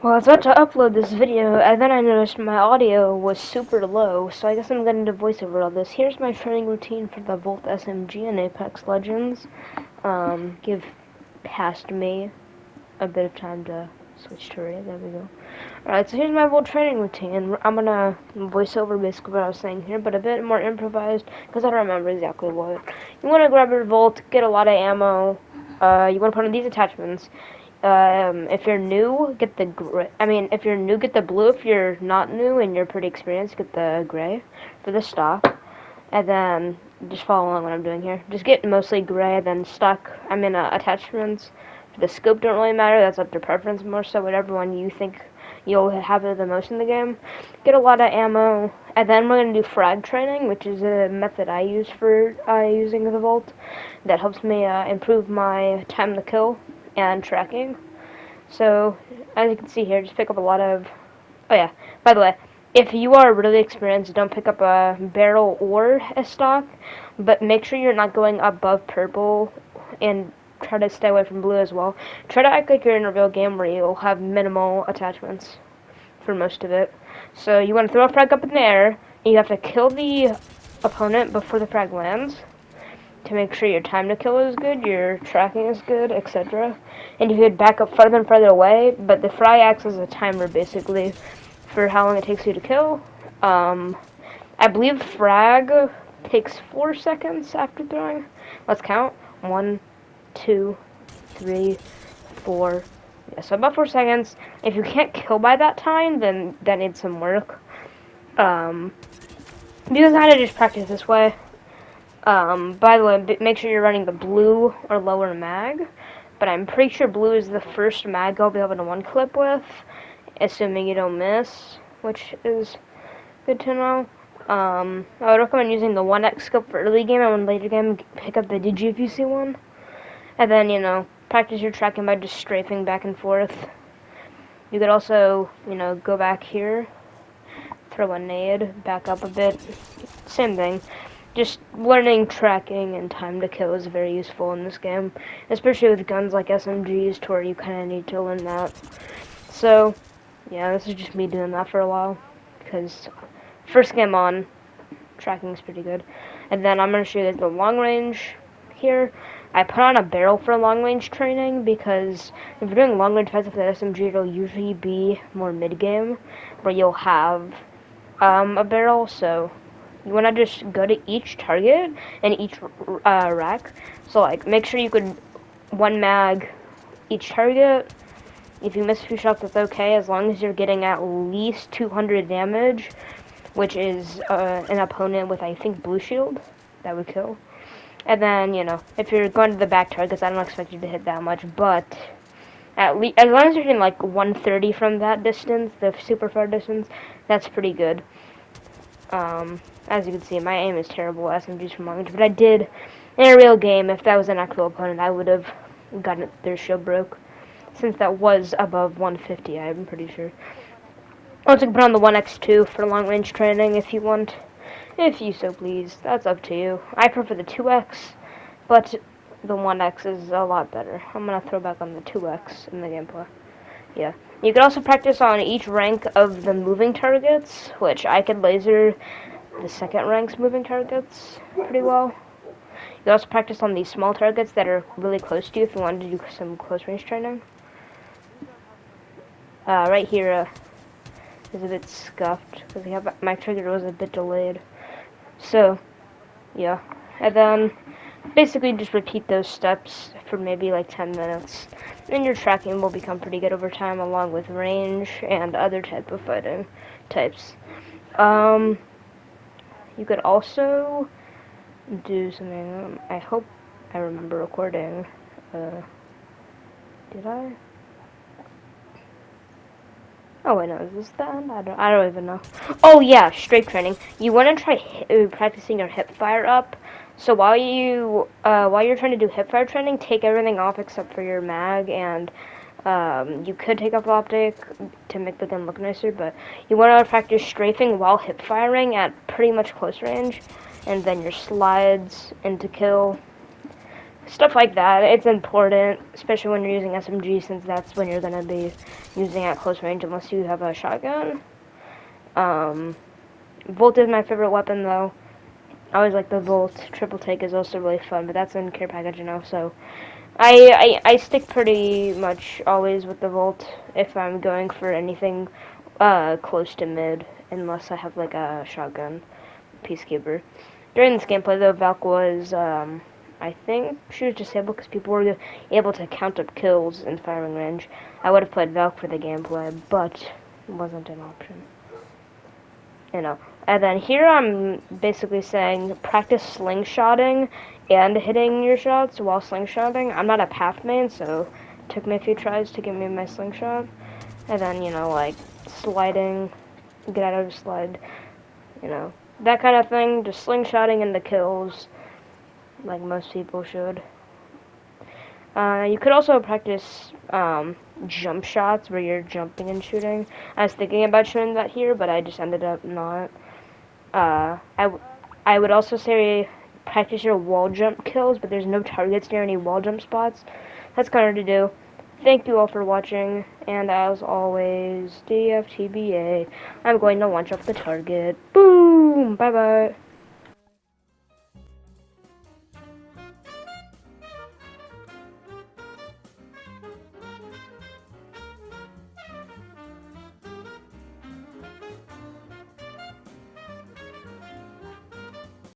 Well, I was about to upload this video, and then I noticed my audio was super low, so I guess I'm getting into voiceover on this. Here's my training routine for the Volt SMG in Apex Legends. Give past me a bit of time to switch to raid. There we go. Alright, so here's my Volt training routine. I'm gonna voice over basically what I was saying here, but a bit more improvised, because I don't remember exactly what. You want to grab your Volt, get a lot of ammo. You want to put on these attachments. If you're new, get the if you're new, get the blue. If you're not new and you're pretty experienced, get the gray for the stock. And then just follow along what I'm doing here. Just get mostly gray, then stock. Attachments. For the scope don't really matter. That's up to preference more. So whatever one you think you'll have it the most in the game. Get a lot of ammo, and then we're gonna do frag training, which is a method I use for using the Volt. That helps me improve my time to kill and tracking. So, as you can see here, just pick up a lot of... Oh yeah, by the way, if you are really experienced, don't pick up a barrel or a stock, but make sure you're not going above purple, and try to stay away from blue as well. Try to act like you're in a real game where you'll have minimal attachments for most of it. So you want to throw a frag up in the air, and you have to kill the opponent before the frag lands, to make sure your time to kill is good, your tracking is good, etc. And you could back up farther and farther away, but the frag acts as a timer, basically, for how long it takes you to kill. I believe frag takes 4 seconds after throwing. Let's count. 1, 2, 3, 4. Yeah, so about 4 seconds. If you can't kill by that time, then that needs some work. Because I had to just practice this way. By the way, make sure you're running the blue or lower mag, but I'm pretty sure blue is the first mag I'll be able to one-clip with, assuming you don't miss, which is good to know. I would recommend using the 1x scope for early game, and when later game, pick up the DG if you see one. And then, practice your tracking by just strafing back and forth. You could also, go back here, throw a nade, back up a bit, same thing. Just learning tracking and time to kill is very useful in this game, especially with guns like SMGs, to where you kind of need to learn that. So, yeah, this is just me doing that for a while, because first game on, tracking is pretty good. And then I'm going to show you guys the long range here. I put on a barrel for long range training, because if you're doing long range fights with the SMG, it'll usually be more mid-game, where you'll have a barrel, so... You want to just go to each target and each rack. So, make sure you could 1 mag each target. If you miss a few shots, that's okay, as long as you're getting at least 200 damage, which is an opponent with, I think, blue shield. That would kill. And then, if you're going to the back targets, I don't expect you to hit that much, but at least, as long as you're getting, 130 from that distance, the super far distance, that's pretty good. As you can see, my aim is terrible at SMGs from long range, but I did, in a real game, if that was an actual opponent, I would have gotten their shield broke, since that was above 150, I'm pretty sure. Also, you can put on the 1x2 for long range training if you want, if you so please. That's up to you. I prefer the 2x, but the 1x is a lot better. I'm going to throw back on the 2x in the gameplay. Yeah. You can also practice on each rank of the moving targets, which I could laser the second rank's moving targets pretty well. You can also practice on these small targets that are really close to you if you wanted to do some close range training. Right here is a bit scuffed, because my trigger was a bit delayed. So, yeah. And then, basically just repeat those steps for maybe 10 minutes. And your tracking will become pretty good over time, along with range and other type of fighting types. You could also do something, I hope I remember recording. Did I? Oh wait, no, is this the end? I don't even know. Oh yeah, strafe training. You want to try practicing your hip fire up. So while you're trying to do hip fire training, take everything off except for your mag, and you could take off the optic to make the gun look nicer, but you want to practice strafing while hip firing at pretty much close range, and then your slides into kill Stuff like that. It's important, especially when you're using SMG, since that's when you're gonna be using at close range, unless you have a shotgun. Volt is my favorite weapon, though. I always like the Volt. Triple take is also really fun, but that's in care package now, so I stick pretty much always with the Volt if I'm going for anything close to mid, unless I have like a shotgun peacekeeper. During this gameplay, though, Valk was I think she was disabled because people were able to count up kills in firing range. I would have played Valk for the gameplay, but it wasn't an option. You know. And then here I'm basically saying practice slingshotting and hitting your shots while slingshotting. I'm not a path main, so it took me a few tries to get me my slingshot. And then, you know, like sliding, get out of the slide, you know, that kind of thing. Just slingshotting into kills, like most people should. You could also practice jump shots where you're jumping and shooting. I was thinking about showing that here, but I just ended up not. I would also say practice your wall jump kills, but there's no targets near any wall jump spots. That's kind of hard to do. Thank you all for watching, and as always, DFTBA, I'm going to launch up the target. Boom! Bye-bye.